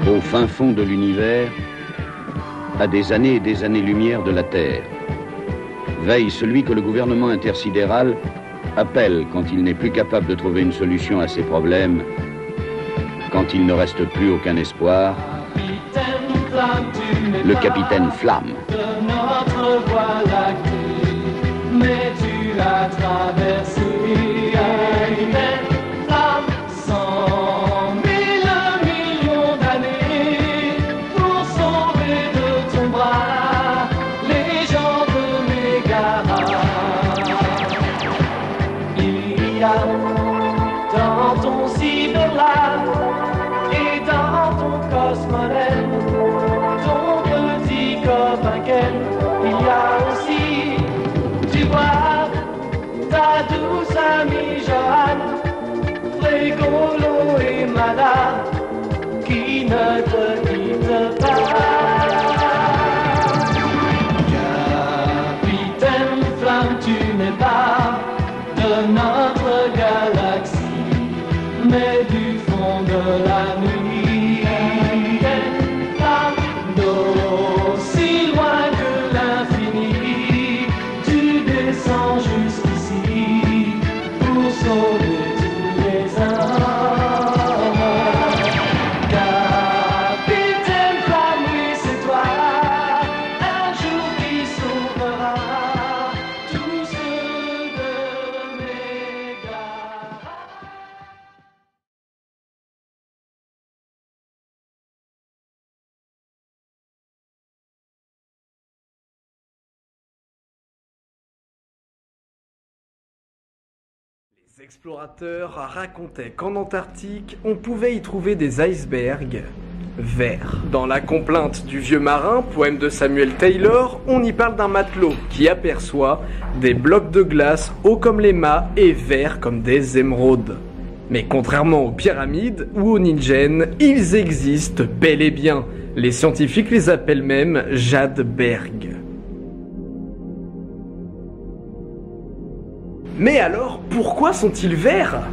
Au fin fond de l'univers, à des années et des années-lumière de la Terre, veille celui que le gouvernement intersidéral appelle quand il n'est plus capable de trouver une solution à ses problèmes, quand il ne reste plus aucun espoir, le capitaine Flamme. De notre voie lactée, mais tu l'as traversé. Capitaine Flamme, 100 000 millions d'années pour sauver de ton bras les gens de Mégara. Il y a dans ton cyberlab et dans ton cosmolène ton petit copain Ken. Il y a aussi du bois, ta douce amie Joanne, Frégolo et Mada qui ne te quittent pas. Capitaine Flamme, tu n'es pas de notre galaxie, mais du fond de la nuit. Capitaine Flamme, d'aussi loin que l'infini, tu descends jusqu'ici pour sauver tous les hommes. Capitaine Flamme, oui c'est toi, un jour qui sauvera tous ceux de Mégara. Les explorateurs racontaient qu'en Antarctique, on pouvait y trouver des icebergs verts. Dans La complainte du vieux marin, poème de Samuel Taylor, on y parle d'un matelot qui aperçoit des blocs de glace hauts comme les mâts et verts comme des émeraudes. Mais contrairement aux pyramides ou aux ninjas, ils existent bel et bien. Les scientifiques les appellent même Jadberg. Mais alors, pourquoi sont-ils verts?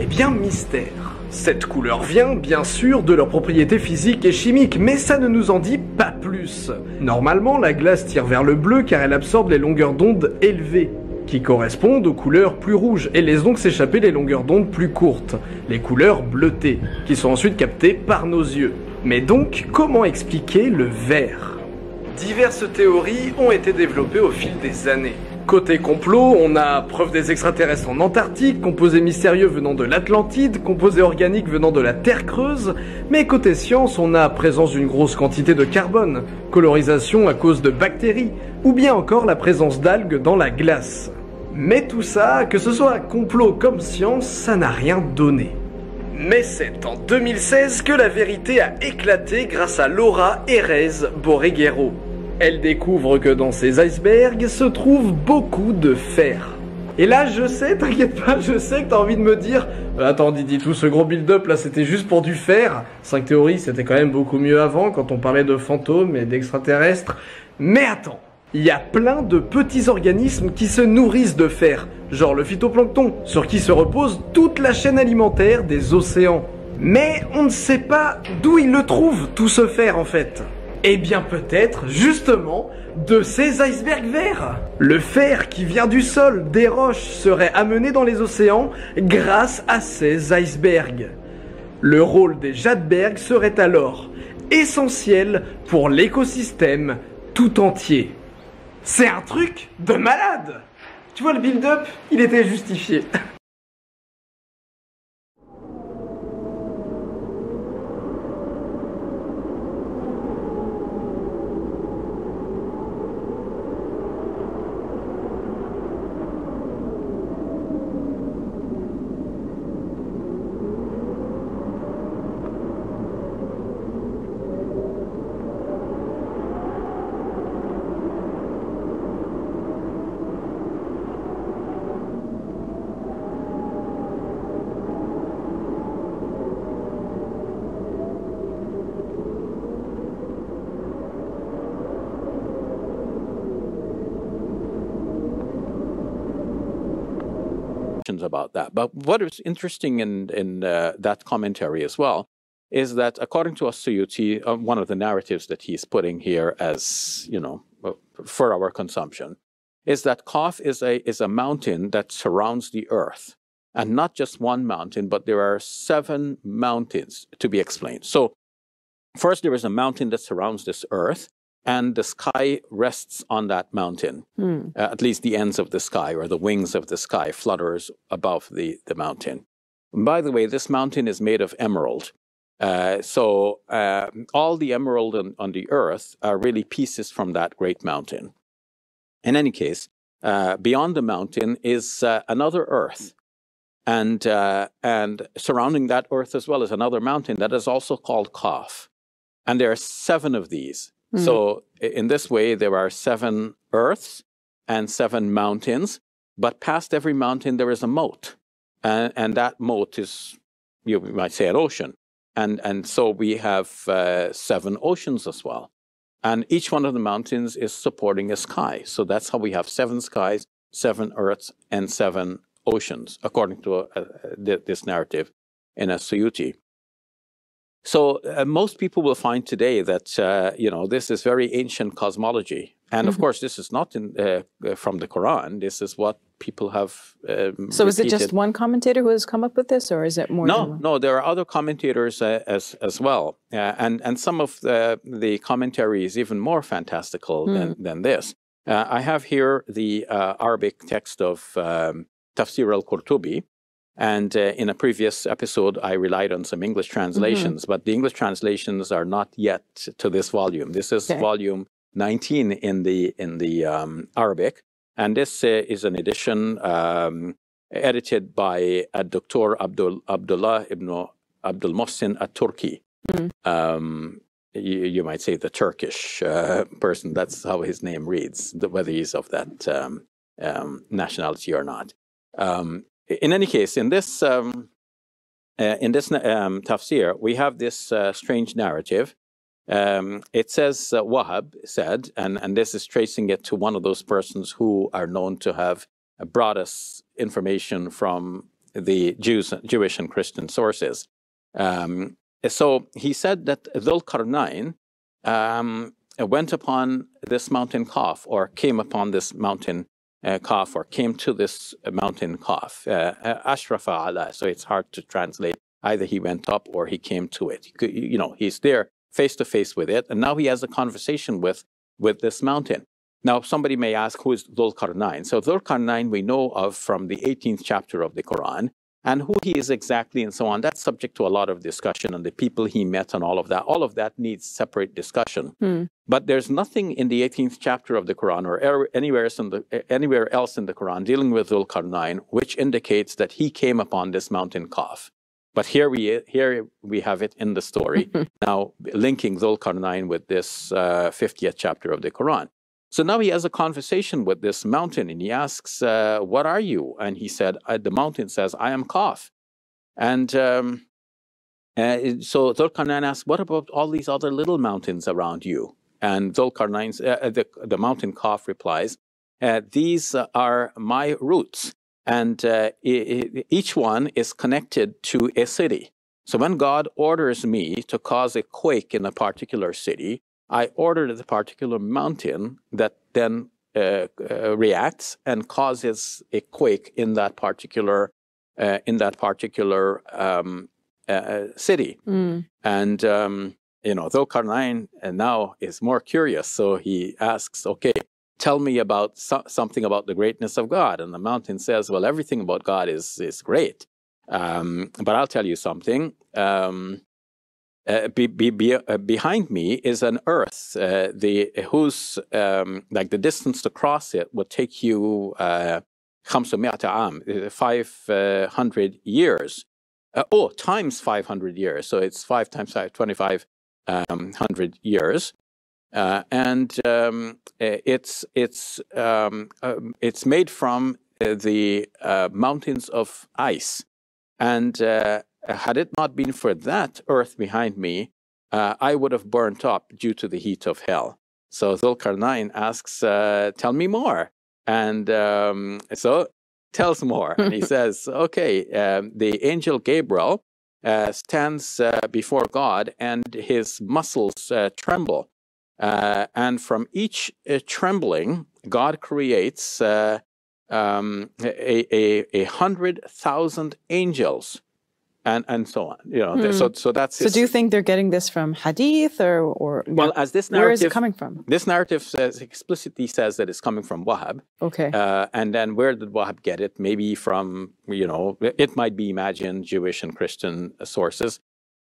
Eh bien, mystère. Cette couleur vient, bien sûr, de leurs propriétés physiques et chimiques, mais ça ne nous en dit pas plus. Normalement, la glace tire vers le bleu car elle absorbe les longueurs d'onde élevées, qui correspondent aux couleurs plus rouges, et laisse donc s'échapper les longueurs d'onde plus courtes, les couleurs bleutées, qui sont ensuite captées par nos yeux. Mais donc, comment expliquer le vert? Diverses théories ont été développées au fil des années. Côté complot, on a preuve des extraterrestres en Antarctique, composés mystérieux venant de l'Atlantide, composés organiques venant de la Terre creuse, mais côté science, on a présence d'une grosse quantité de carbone, colorisation à cause de bactéries, ou bien encore la présence d'algues dans la glace. Mais tout ça, que ce soit complot comme science, ça n'a rien donné. Mais c'est en 2016 que la vérité a éclaté grâce à Laura Erez Borreguero. Elle découvre que dans ces icebergs se trouve beaucoup de fer. Et là, je sais, t'inquiète pas, je sais que t'as envie de me dire attends Didi, tout ce gros build-up là c'était juste pour du fer. 5 théories, c'était quand même beaucoup mieux avant quand on parlait de fantômes et d'extraterrestres. Mais attends, il y a plein de petits organismes qui se nourrissent de fer, genre le phytoplancton, sur qui se repose toute la chaîne alimentaire des océans. Mais on ne sait pas d'où ils le trouvent, tout ce fer en fait. Eh bien peut-être, justement, de ces icebergs verts. Le fer qui vient du sol, des roches, serait amené dans les océans grâce à ces icebergs. Le rôle des Jadbergs serait alors essentiel pour l'écosystème tout entier. C'est un truc de malade! Tu vois, le build-up, il était justifié. About that. But what is interesting in that commentary as well is that according to As-Suyuti, one of the narratives that he's putting here as, for our consumption, is that Kaf is a mountain that surrounds the earth. And not just one mountain, but there are 7 mountains to be explained. So first, there is a mountain that surrounds this earth, and the sky rests on that mountain. At least the ends of the sky or the wings of the sky flutters above the mountain. And by the way, this mountain is made of emerald. So all the emerald on the earth are really pieces from that great mountain. In any case, beyond the mountain is another earth. And surrounding that earth as well is another mountain that is also called Kaf. And there are 7 of these. So in this way, there are 7 earths and 7 mountains. But past every mountain, there is a moat. And that moat is, you might say, an ocean. And so we have 7 oceans as well. And each one of the mountains is supporting a sky. So that's how we have 7 skies, 7 earths, and 7 oceans, according to this narrative in As-Suyuti. So most people will find today that, this is very ancient cosmology. And of course, this is not from the Quran. This is what people have So is it just one commentator who has come up with this, or is it more than one? No, there are other commentators as well. And some of the commentary is even more fantastical than this. I have here the Arabic text of Tafsir al-Qurtubi. And in a previous episode, I relied on some English translations, but the English translations are not yet to this volume. This is volume 19 in the Arabic, and this is an edition edited by Dr. Abdullah ibn Abdul Mohsin at-Turki. You might say the Turkish person. That's how his name reads, whether he's of that nationality or not. In any case, in this tafsir, we have this strange narrative. It says Wahab said, and this is tracing it to one of those persons who are known to have brought us information from the Jewish and Christian sources. So he said that Dhul Qarnayn went upon this mountain Kaf, or came upon this mountain Kaf, or came to this mountain Kaf, Ashrafa ala, so it's hard to translate. Either he went up or he came to it. He's there face to face with it, and now he has a conversation with this mountain. Now, somebody may ask, who is Dhul Qarnayn? So Dhul Qarnayn we know of from the 18th chapter of the Quran, and who he is exactly and so on, that's subject to a lot of discussion, and the people he met and all of that. All of that needs separate discussion. But there's nothing in the 18th chapter of the Quran or anywhere else in the Quran dealing with Dhul Qarnayn which indicates that he came upon this mountain Kaf. But here we have it in the story, now linking Dhul Qarnayn with this 50th chapter of the Quran. So now he has a conversation with this mountain, and he asks, what are you? And he said, the mountain says, I am Kaf. And so Dhul Qarnayn asks, what about all these other little mountains around you? And Dhul Qarnayn's, the mountain Kaf replies, these are my roots. And each one is connected to a city. So when God orders me to cause a quake in a particular city, I order the particular mountain that then reacts and causes a quake in that particular city. And Dhul Qarnayn now is more curious, so he asks, "Okay, tell me about something about the greatness of God." And the mountain says, "Well, everything about God is great, but I'll tell you something." Behind me is an earth, whose the distance to cross it would take you 500 years. Times 500 years. So it's 5 times 5, 2,500 years. And it's made from the mountains of ice. And had it not been for that earth behind me, I would have burnt up due to the heat of hell. So Dhul Qarnayn asks, tell me more. And so tells more. And he says, okay, the angel Gabriel stands before God, and his muscles tremble. And from each trembling, God creates 100,000 angels, and so on. You know, so that's. So do you think they're getting this from hadith or well, as this narrative, where is it coming from? This narrative explicitly says that it's coming from Wahhab. Okay. And then where did Wahhab get it? Maybe from, you know, it might be imagined Jewish and Christian sources.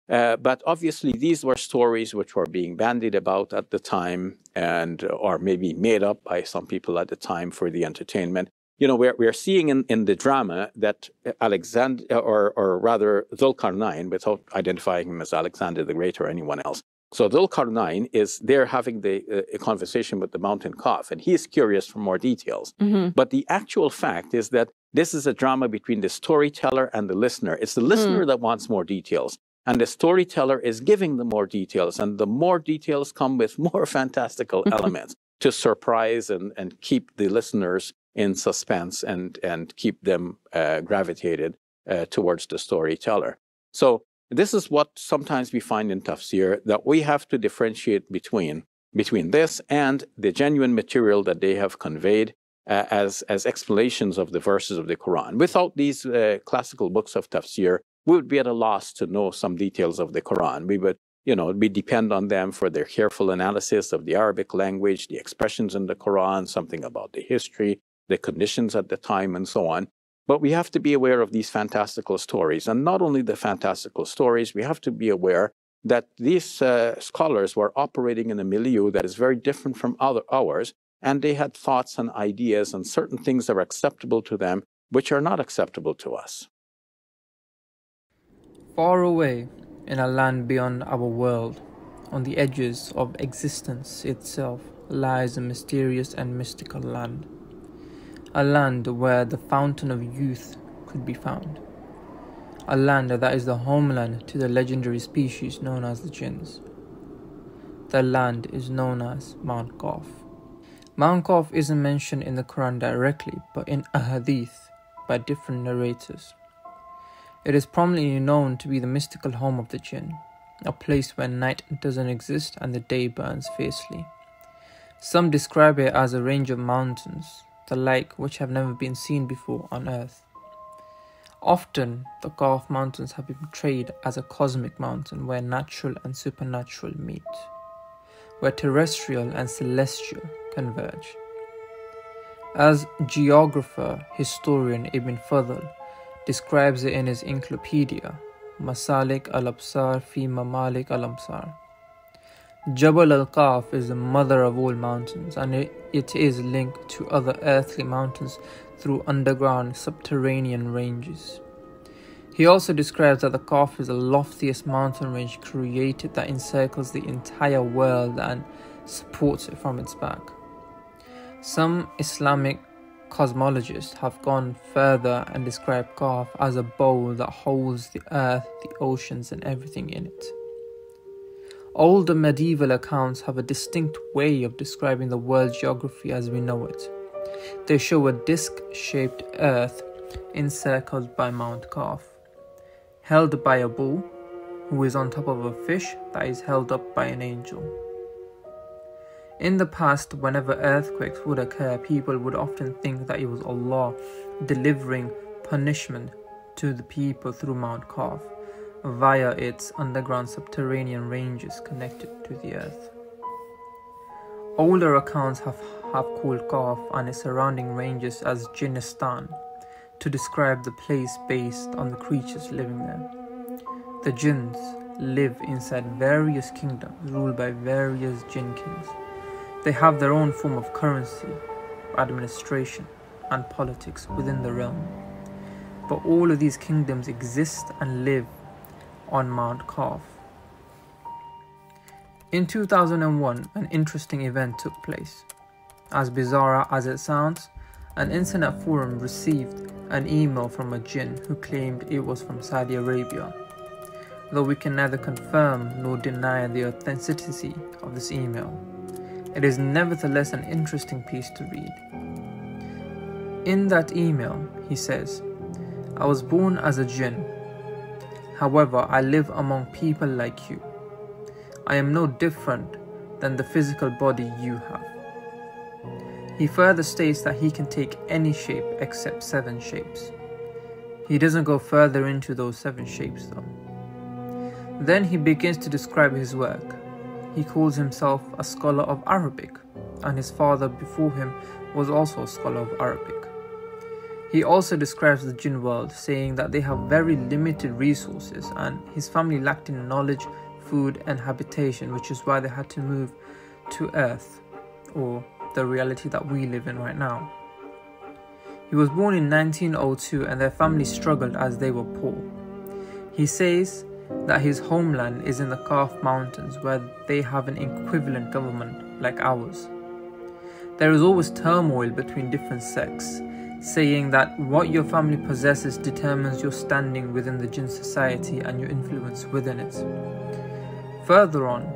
But obviously these were stories which were being bandied about at the time, and or maybe made up by some people at the time for the entertainment. You know, we're seeing in the drama that Alexander, or rather Dhul-Qarnayn, without identifying him as Alexander the Great or anyone else. So Dhul-Qarnayn is there having a conversation with the mountain calf, and he is curious for more details. But the actual fact is that this is a drama between the storyteller and the listener. It's the listener that wants more details, and the storyteller is giving them more details, and the more details come with more fantastical elements to surprise and keep the listeners in suspense and keep them gravitated towards the storyteller. So this is what sometimes we find in tafsir, that we have to differentiate between this and the genuine material that they have conveyed as explanations of the verses of the Quran. Without these classical books of tafsir, we would be at a loss to know some details of the Quran. We would, you know, we depend on them for their careful analysis of the Arabic language, the expressions in the Quran, something about the history, the conditions at the time, and so on. But we have to be aware of these fantastical stories. And not only the fantastical stories, we have to be aware that these scholars were operating in a milieu that is very different from ours, and they had thoughts and ideas and certain things that are acceptable to them, which are not acceptable to us. Far away, in a land beyond our world, on the edges of existence itself, lies a mysterious and mystical land. A land where the fountain of youth could be found. A land that is the homeland to the legendary species known as the Jinns. The land is known as Mount Qaf. Mount Qaf isn't mentioned in the Quran directly, but in a hadith by different narrators. It is prominently known to be the mystical home of the Jinn, a place where night doesn't exist and the day burns fiercely. Some describe it as a range of mountains, the like which have never been seen before on earth. Often, the Qaf mountains have been portrayed as a cosmic mountain where natural and supernatural meet, where terrestrial and celestial converge. As geographer, historian Ibn Fadl describes it in his encyclopedia, Masalik al-Absar fi Mamalik al-Amsar. Jabal al-Qaf is the mother of all mountains, and it is linked to other earthly mountains through underground subterranean ranges. He also describes that the Qaf is the loftiest mountain range created that encircles the entire world and supports it from its back. Some Islamic cosmologists have gone further and described Qaf as a bowl that holds the earth, the oceans, and everything in it. Older medieval accounts have a distinct way of describing the world's geography as we know it. They show a disc-shaped earth encircled by Mount Qaf, held by a bull who is on top of a fish that is held up by an angel. In the past, whenever earthquakes would occur, people would often think that it was Allah delivering punishment to the people through Mount Qaf via its underground subterranean ranges connected to the earth. Older accounts have called Qaf and its surrounding ranges as Jinnistan to describe the place based on the creatures living there. The Jinns live inside various kingdoms ruled by various Jinn kings. They have their own form of currency, administration, and politics within the realm. But all of these kingdoms exist and live on Mount Qaf. In 2001, an interesting event took place. As bizarre as it sounds, an internet forum received an email from a Jinn who claimed it was from Saudi Arabia, though we can neither confirm nor deny the authenticity of this email. It is nevertheless an interesting piece to read. In that email, he says, "I was born as a Jinn. However, I live among people like you. I am no different than the physical body you have. He further states that he can take any shape except 7 shapes. He doesn't go further into those 7 shapes though. Then he begins to describe his work. He calls himself a scholar of Arabic, and his father before him was also a scholar of Arabic. He also describes the jinn world, saying that they have very limited resources and his family lacked in knowledge, food and habitation, which is why they had to move to Earth, or the reality that we live in right now. He was born in 1902 and their family struggled as they were poor. He says that his homeland is in the Kaf Mountains, where they have an equivalent government like ours. There is always turmoil between different sects, saying that what your family possesses determines your standing within the jinn society and your influence within it. Further on,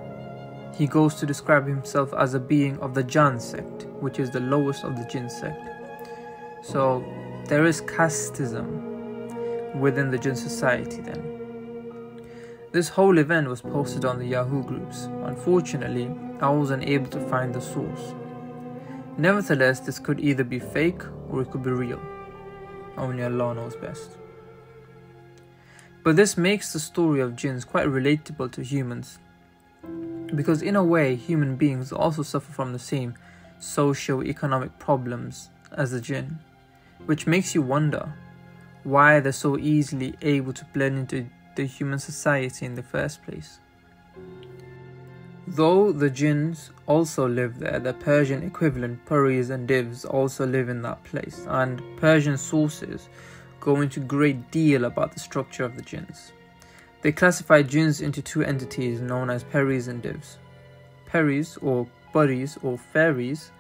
he goes to describe himself as a being of the Jan sect, which is the lowest of the jinn sect. So there is casteism within the jinn society then. This whole event was posted on the Yahoo groups. Unfortunately, I was unable to find the source. Nevertheless, this could either be fake or it could be real. Only Allah knows best. But this makes the story of jinns quite relatable to humans, because in a way, human beings also suffer from the same socio-economic problems as the jinn, which makes you wonder why they're so easily able to blend into the human society in the first place. Though the jinns also live there, the Persian equivalent Puris and Divs also live in that place, and Persian sources go into great deal about the structure of the jinns. They classify jinns into 2 entities known as Peris and Divs. Peris or Puris or fairies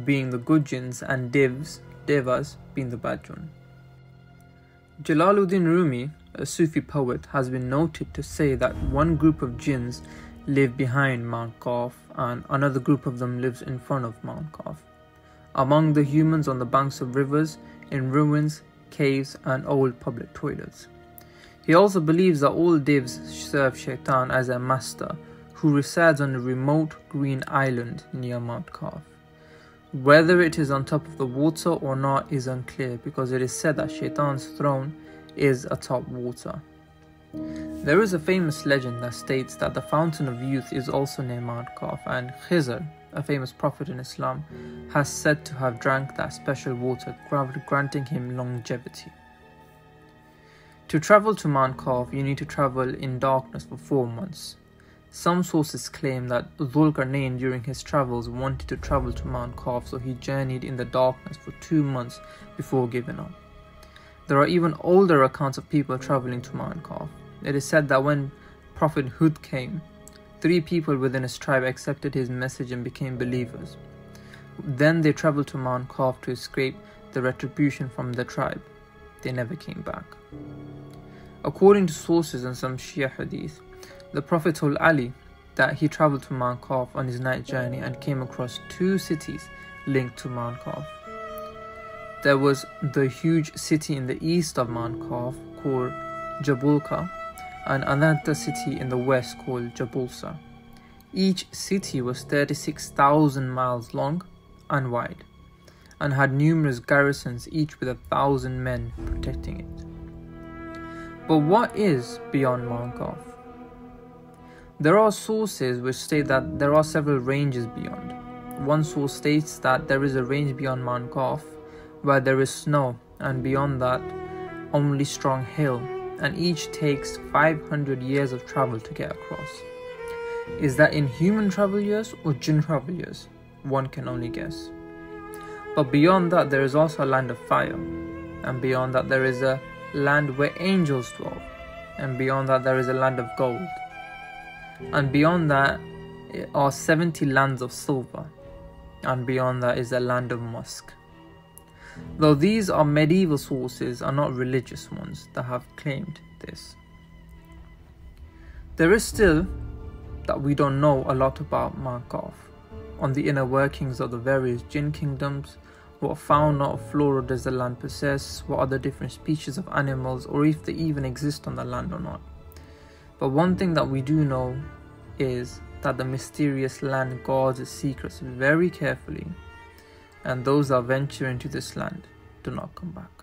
being the good jinns, and devas being the bad ones. Jalaluddin Rumi, a Sufi poet, has been noted to say that one group of jinns live behind Mount Kaf and another group of them lives in front of Mount Kaf, among the humans on the banks of rivers, in ruins, caves and old public toilets. He also believes that all divs serve Shaitan as their master, who resides on a remote green island near Mount Kaf. Whether it is on top of the water or not is unclear, because it is said that Shaitan's throne is atop water. There is a famous legend that states that the fountain of youth is also near Mount Kaf, and Khizr, a famous prophet in Islam, has said to have drank that special water, granting him longevity. To travel to Mount Kaf, you need to travel in darkness for 4 months. Some sources claim that Dhul-Qarnayn during his travels wanted to travel to Mount Kaf, so he journeyed in the darkness for 2 months before giving up. There are even older accounts of people traveling to Mount Kaf. It is said that when Prophet Hud came, 3 people within his tribe accepted his message and became believers. Then they traveled to Mount Kaf to escape the retribution from the tribe. They never came back. According to sources and some Shia hadith, the Prophet told Ali that he traveled to Mount Kaf on his night journey and came across 2 cities linked to Mount Kaf. There was the huge city in the east of Mount Kaf called Jabulka, and another city in the west called Jabulsa. Each city was 36,000 miles long and wide, and had numerous garrisons, each with 1,000 men protecting it. But what is beyond Mount Kaf? There are sources which state that there are several ranges beyond. One source states that there is a range beyond Mount Kaf where there is snow, and beyond that only strong hill, and each takes 500 years of travel to get across. Is that in human travel years or jinn travel years? One can only guess. But beyond that there is also a land of fire, and beyond that there is a land where angels dwell, and beyond that there is a land of gold, and beyond that are 70 lands of silver, and beyond that is a land of musk. Though these are medieval sources, are not religious ones that have claimed this. There is still that we don't know a lot about Mount Kaf, on the inner workings of the various jinn kingdoms, what fauna or flora does the land possess, what are the different species of animals, or if they even exist on the land or not. But one thing that we do know is that the mysterious land guards its secrets very carefully, and those that venture into this land do not come back.